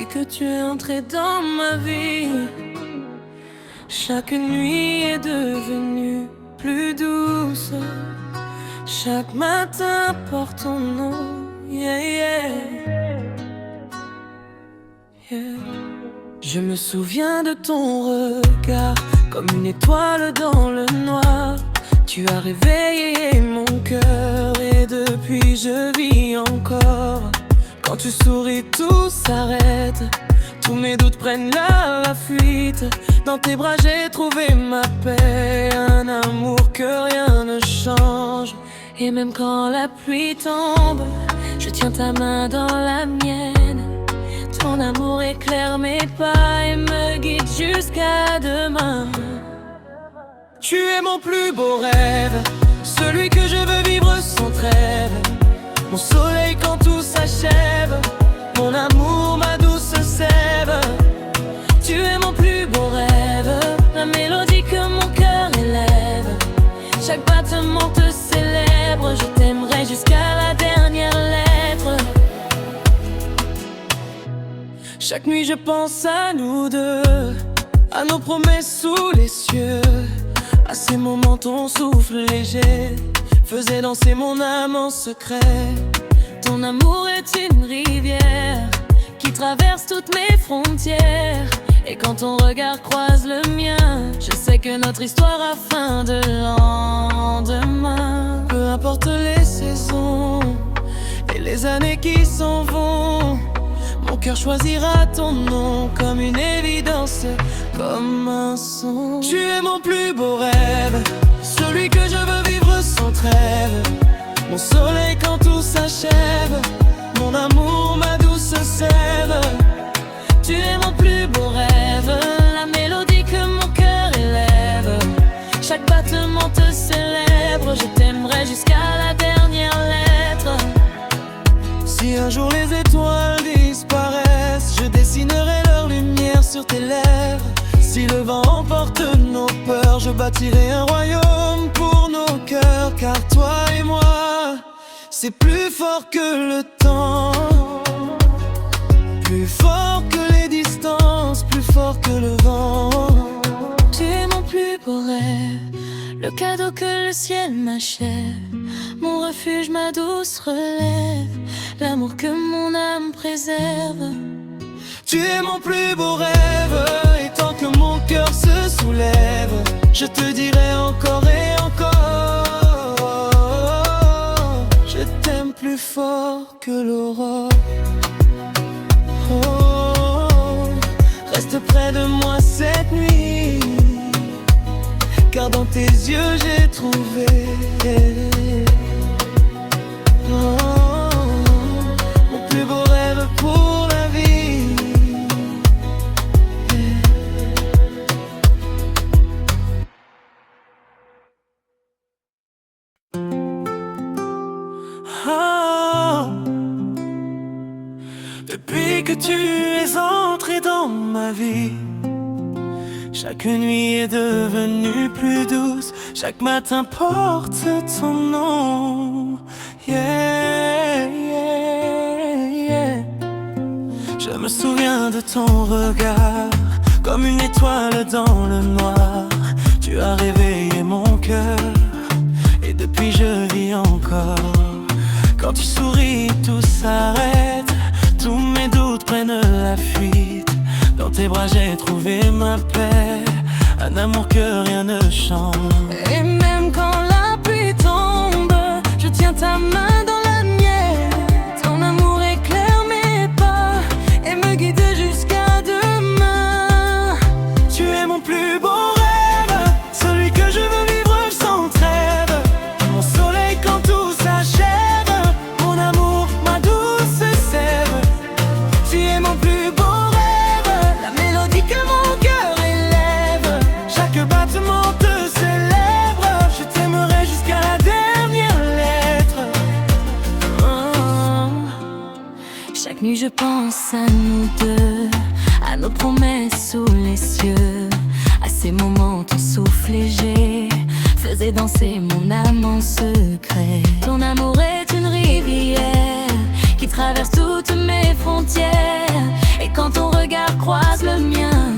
que tu es entré dans ma vie, chaque nuit est devenue plus douce. Chaque matin porte ton nom, yeah, yeah, yeah. Je me souviens de ton regard, comme une étoile dans le noir. Tu as réveillé mon cœur et depuis je vis encore. Quand tu souris tout s'arrête, tous mes doutes prennent la fuite. Dans tes bras j'ai trouvé ma paix, un amour que rien ne change. Et même quand la pluie tombe, je tiens ta main dans la mienne. Ton amour éclaire mes pas et me guide jusqu'à demain. Tu es mon plus beau rêve, celui que je veux vivre sans trêve. Mon soleil quand tout s'achève, mon amour, ma douce sève. Tu es mon plus beau rêve, la mélodie que mon cœur élève. Chaque battement te célèbre, je t'aimerai jusqu'à la dernière lettre. Chaque nuit je pense à nous deux, à nos promesses sous les cieux. À ces moments ton souffle léger faisait danser mon âme en secret. Ton amour est une rivière qui traverse toutes mes frontières. Et quand ton regard croise le mien, je sais que notre histoire a fin de lendemain. Peu importe les saisons et les années qui s'en vont, mon cœur choisira ton nom comme une évidence, comme un son. Tu es mon plus beau rêve, celui que je veux vivre sans trêve. Mon soleil quand tout s'achève, mon amour, ma douce sève. Tu es mon plus beau rêve, la mélodie que mon cœur élève. Chaque battement te célèbre, je t'aimerai jusqu'à la dernière lettre. Si un jour les étoiles disparaissent, je dessinerai leur lumière sur tes lèvres. Si le vent emporte nos peurs, je bâtirai un royaume pour nos cœurs. Car toi et moi, c'est plus fort que le temps, plus fort que les distances, plus fort que le vent. Tu es mon plus beau rêve, le cadeau que le ciel m'achève. Mon refuge, ma douce relève, l'amour que mon âme préserve. Tu es mon plus beau rêve, et tant que mon cœur se soulève, je te dirai encore et encore, je t'aime plus fort que l'aurore. Oh, reste près de moi cette nuit, car dans tes yeux j'ai trouvé mon plus beau rêve pour la vie. Oh, depuis que tu es entré dans ma vie, chaque nuit est devenue plus douce. Chaque matin porte ton nom, yeah, yeah, yeah. Je me souviens de ton regard, comme une étoile dans le noir. Tu as réveillé mon cœur, et depuis je vis encore. Quand tu souris tout s'arrête, tous mes doutes prennent la fuite. Dans tes bras j'ai trouvé ma paix, un amour que rien ne change. Et même quand la pluie tombe, je tiens ta main dans la mienne. Ton amour éclaire mes pas et me guide jusqu'à demain. Tu es mon plus beau rêve, celui que je veux vivre sans trêve. Mon soleil quand tout s'achève, mon amour, ma douce sève. Tu es mon plus beau rêve, la mélodie que mon cœur élève. Chaque battement te célèbre, je t'aimerai jusqu'à la dernière lettre. Oh. Chaque nuit je pense à nous deux, à nos promesses sous les cieux. À ces moments ton souffle léger faisait danser mon âme en secret. Ton amour est une rivière qui traverse toutes mes frontières. Et quand on croise le mien,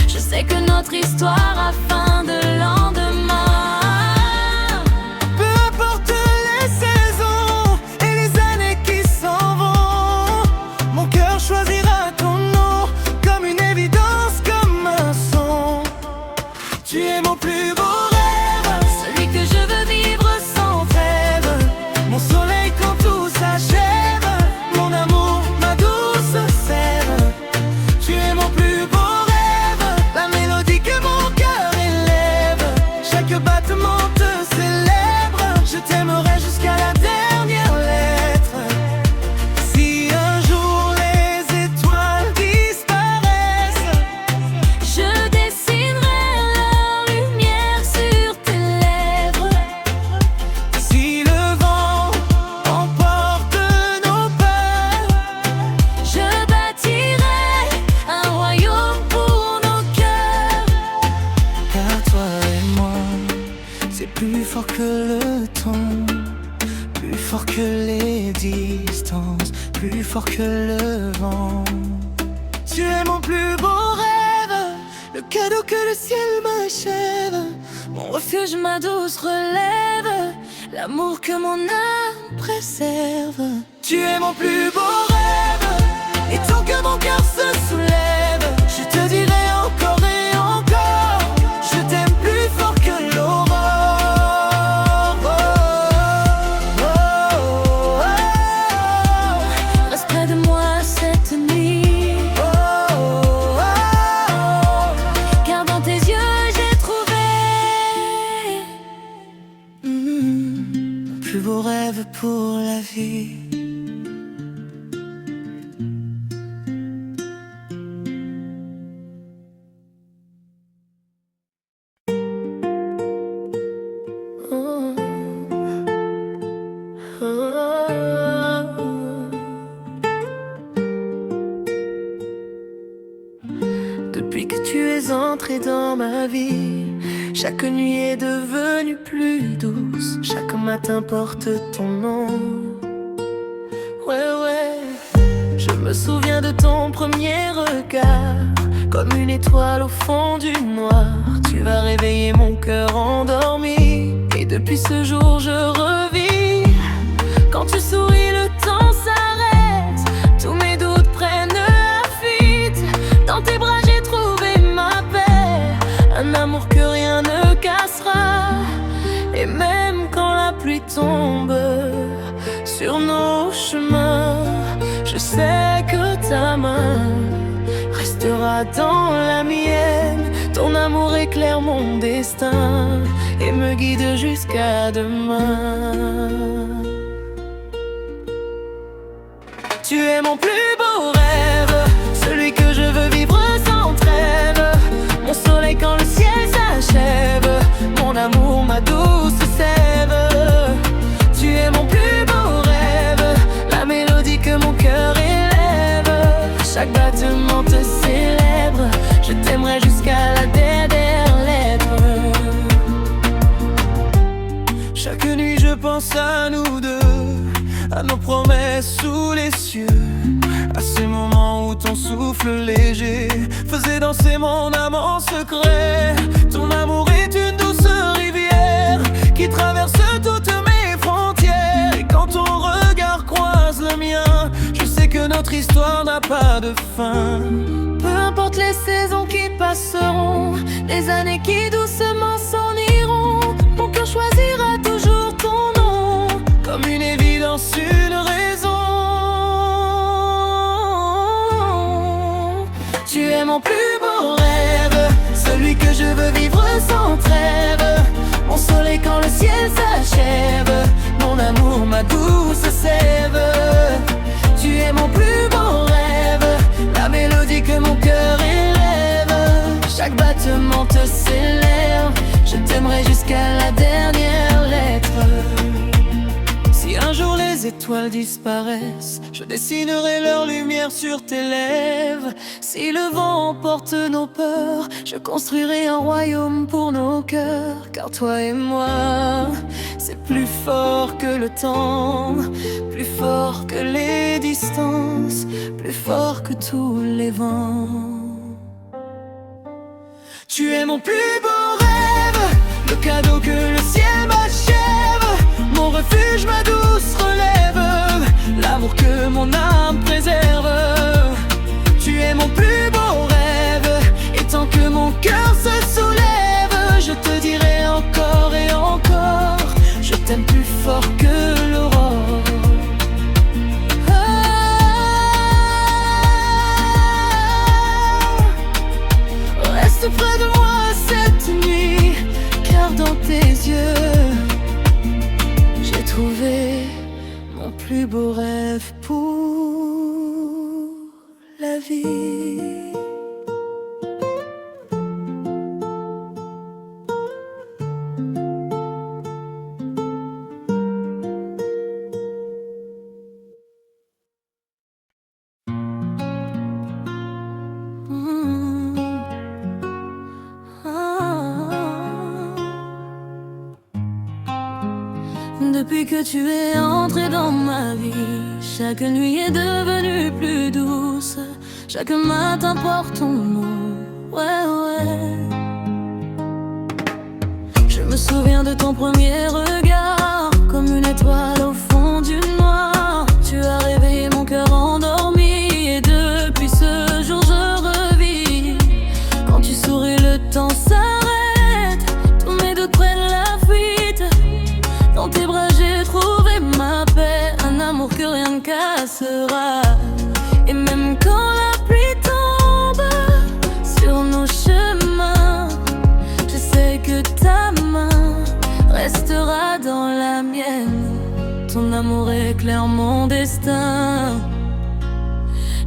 je sais que notre histoire a fin de lendemain. Peu importe les saisons et les années qui s'en vont, mon cœur choisira ton nom comme une évidence, comme un son. Tu es mon plus beau rêve, celui que je veux vivre sans trêve, mon soleil quand tout s'achève, mon amour, ma douce sève. Tu es mon plus beau rêve, la mélodie que mon cœur élève. Chaque battement te célèbre, je t'aimerai jusqu'à la dernière lettre. Si un jour les étoiles disparaissent, je dessinerai leur lumière sur tes lèvres. si le vent emporte nos peurs, Je bâtirai un royaume pour nos cœurs. car toi et moi, c'est plus fort que le temps, plus fort que les distances, plus fort que le vent. Tu es mon plus beau rêve, le cadeau que le ciel m'achève, mon Refuge, ma douce relève, l'amour que mon âme préserve. Tu es mon plus beau rêve, et tant que mon cœur se soulève, je te dirai encore et encore, je t'aime plus fort que l'aurore. Oh, oh, oh, Reste près de moi cette nuit, oh, oh, oh. car dans tes yeux j'ai trouvé Mon plus beau rêve pour la vie. Oh, oh, oh. Depuis que tu es entré dans ma vie, chaque nuit est devenue plus douce, chaque matin porte ton nom. Ouais, ouais, je me souviens de ton premier regard, comme une étoile au fond du noir. Tu vas réveiller mon cœur endormi, et depuis ce jour je revis. Quand tu souris, le temps s'arrête, tous mes doutes prennent la fuite. Dans tes bras j'ai trouvé ma paix, un amour que rien ne cassera. Et même quand la pluie tombe sur nos chemins, je sais que ta main restera dans la mienne. Ton amour éclaire mon destin et me guide jusqu'à demain. Tu es mon plus beau rêve, celui que je veux vivre sans trêve, mon soleil quand le ciel s'achève, mon amour, ma douce sève. Tu es mon plus beau rêve, la mélodie que mon cœur élève. Chaque battement te célèbre, je t'aimerai jusqu'à la dernière lettre. Chaque nuit je pense à nous deux, à nos promesses sous les cieux, à ces moments où ton souffle léger faisait danser mon âme en secret. Ton amour est une douce rivière qui traverse toutes mes frontières, et quand ton regard croise le mien, je sais que notre histoire n'a pas de fin. Peu importe les saisons qui passeront, les années qui doucement s'en iront, mon cœur choisira toujours ton nom comme une évidence, une raison. Tu es mon plus beau rêve, celui que je veux vivre sans trêve, mon soleil quand le ciel s'achève, mon amour, ma douce sève. Tu es mon plus beau rêve, la mélodie que mon cœur élève. Chaque battement te célèbre, je t'aimerai jusqu'à la dernière lettre. Si un jour les étoiles disparaissent, je dessinerai leur lumière sur tes lèvres. Si le vent emporte nos peurs, je construirai un royaume pour nos cœurs. Car toi et moi, c'est plus fort que le temps, plus fort que les distances, plus fort que tous les vents. Tu es mon plus beau rêve, le cadeau que le ciel m'achève, mon refuge, ma douce relève, l'amour que mon âme préserve. Tu es mon plus beau rêve, et tant que mon cœur se soulève, je te dirai encore et encore, je t'aime plus fort que l'aurore. Reste près de moi cette nuit, car dans tes yeux, j'ai trouvé mon plus beau rêve pour la vie. Depuis que tu es entré dans ma vie, chaque nuit est devenue plus douce, chaque matin porte ton nom, ouais, ouais. Je me souviens de ton premier regard, comme une étoile au fond du noir. Tu as réveillé mon cœur endormi, et depuis ce jour je revis. Quand tu souris, le temps s'arrête, tous mes doutes prennent la fuite. Dans tes bras j'ai trouvé ma paix, un amour que rien ne cassera. Et même quand la pluie tombe sur nos chemins, je sais que ta main restera dans la mienne. Ton amour éclaire mon destin,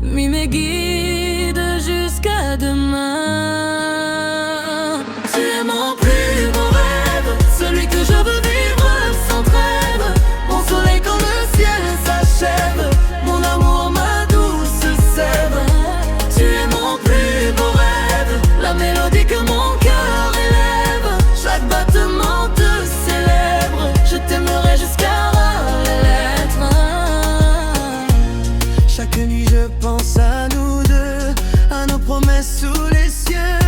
mis mes guides jusqu'à demain. Tu es mon plus beau rêve, celui que je veux vivre sans trêve, mon soleil quand le ciel s'achève, mon amour, ma douce sève. Tu es mon plus beau rêve, la mélodie que mon cœur élève, chaque battement te célèbre, je t'aimerai jusqu'à la lettre. Chaque nuit je pense à nous deux, à nos promesses sous les cieux,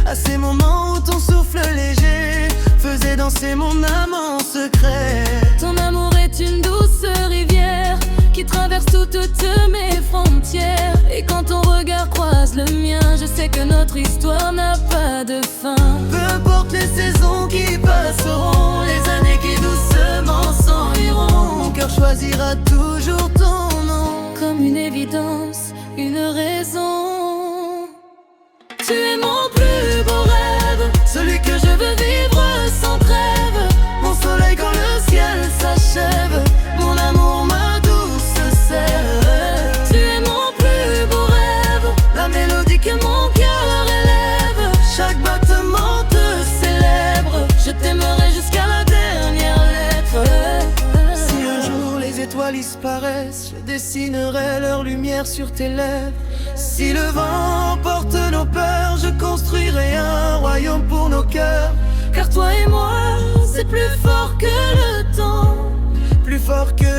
à ces moments où ton souffle léger faisait danser mon âme en secret. Ton amour est une douce rivière qui traverse toutes mes frontières. Et quand ton regard croise le mien, je sais que notre histoire n'a pas de fin. Peu importe les saisons qui passeront, les années qui doucement s'en iront, mon cœur choisira toujours ton nom, comme une évidence, une raison. Tu es mon plus beau rêve, celui que je veux vivre sans trêve, mon soleil quand le ciel s'achève, mon amour, ma douce sève. Tu es mon plus beau rêve, la mélodie que mon cœur élève, chaque battement te célèbre, je t'aimerai jusqu'à la dernière lettre. Si un jour les étoiles disparaissent, je dessinerai leur lumière sur tes lèvres. Si le vent porte nos peurs, je construirai un royaume pour nos cœurs. Car toi et moi, c'est plus fort que le temps, plus fort que